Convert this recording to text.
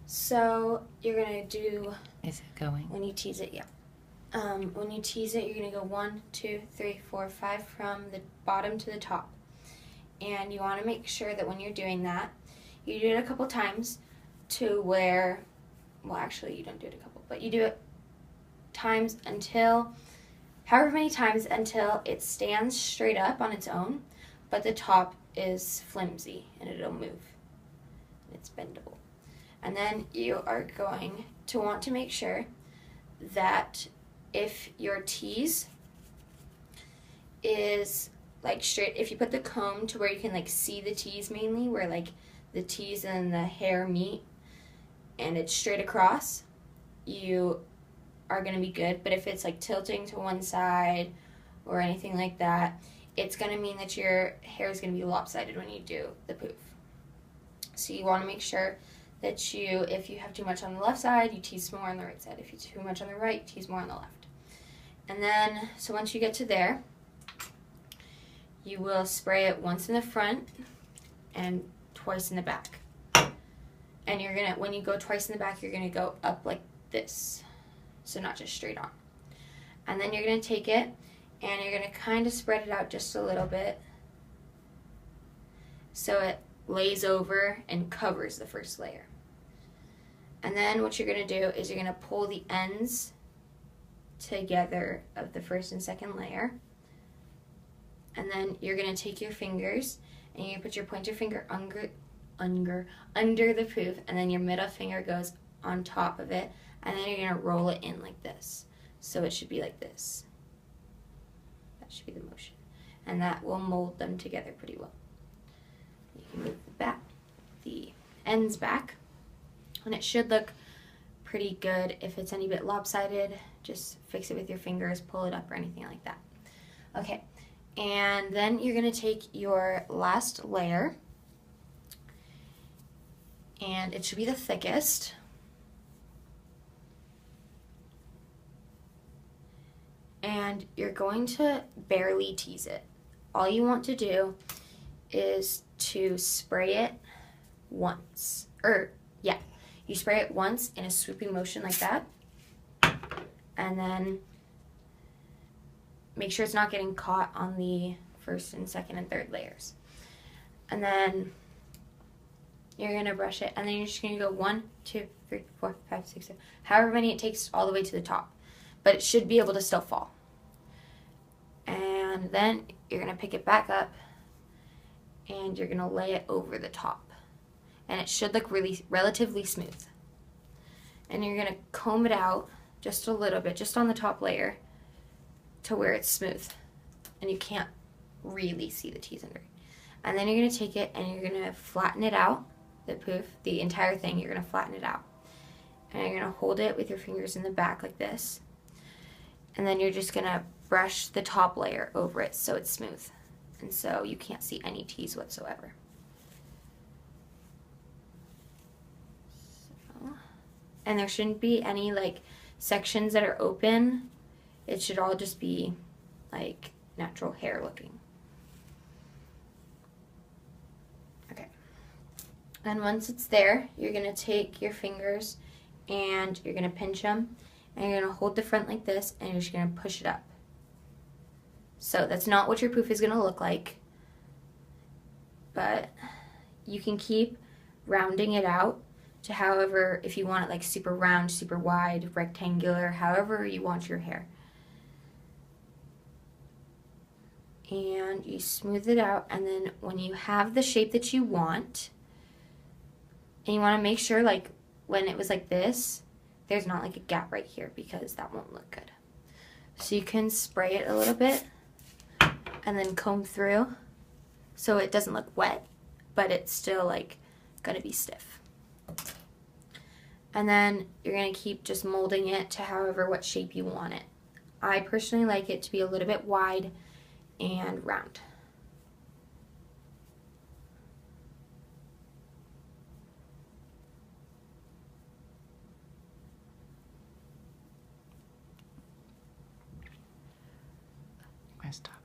So you're gonna do. Is it going? When you tease it, yeah. When you tease it, you're gonna go 1, 2, 3, 4, 5 from the bottom to the top, and you want to make sure that when you're doing that, you do it a couple times to where, well, actually, you don't do it a couple, but you do it times until, however many times until it stands straight up on its own, but the top is flimsy and it'll move. It's bendable. And then you are going to want to make sure that if your tease is like straight, if you put the comb to where you can like see the tease mainly, where like the tease and the hair meet and it's straight across, you are going to be good. But if it's like tilting to one side or anything like that, it's going to mean that your hair is going to be lopsided when you do the poof. So you want to make sure that you, if you have too much on the left side, you tease more on the right side. If you too much on the right, tease more on the left. And then, so once you get to there, you will spray it once in the front and twice in the back. And you're gonna, when you go twice in the back, you're gonna go up like this. So not just straight on. And then you're gonna take it and you're gonna kind of spread it out just a little bit so it lays over and covers the first layer. And then what you're going to do is you're going to pull the ends together of the first and second layer. And then you're going to take your fingers and you put your pointer finger under the poof, and then your middle finger goes on top of it, and then you're going to roll it in like this. So it should be like this. That should be the motion. And that will mold them together pretty well. You can move the ends back, and it should look pretty good. If it's any bit lopsided, just fix it with your fingers, pull it up or anything like that. Okay, and then you're gonna take your last layer, and it should be the thickest. And you're going to barely tease it. All you want to do is to spray it once, you spray it once in a swooping motion like that, and then make sure it's not getting caught on the first and second and third layers. And then you're gonna brush it, and then you're just gonna go 1, 2, 3, 4, 5, 6, 7, however many it takes all the way to the top, but it should be able to still fall. And then you're gonna pick it back up and you're gonna lay it over the top, and it should look relatively smooth. And you're gonna comb it out just a little bit, just on the top layer, to where it's smooth and you can't really see the tease under it. And then you're gonna take it and you're gonna flatten it out, the poof, the entire thing. You're gonna flatten it out, and you're gonna hold it with your fingers in the back like this, and then you're just gonna brush the top layer over it so it's smooth, and so you can't see any tease whatsoever. And there shouldn't be any like sections that are open. It should all just be like natural hair looking. Okay. And once it's there, you're gonna take your fingers and you're gonna pinch them, and you're gonna hold the front like this, and you're just gonna push it up. So that's not what your poof is gonna look like, but you can keep rounding it out to however, if you want it like super round, super wide, rectangular, however you want your hair. And you smooth it out, and then when you have the shape that you want, and you want to make sure like when it was like this, there's not like a gap right here, because that won't look good. So you can spray it a little bit and then comb through so it doesn't look wet, but it's still like gonna be stiff. And then you're gonna keep just molding it to however what shape you want it. I personally like it to be a little bit wide and round. I stopped.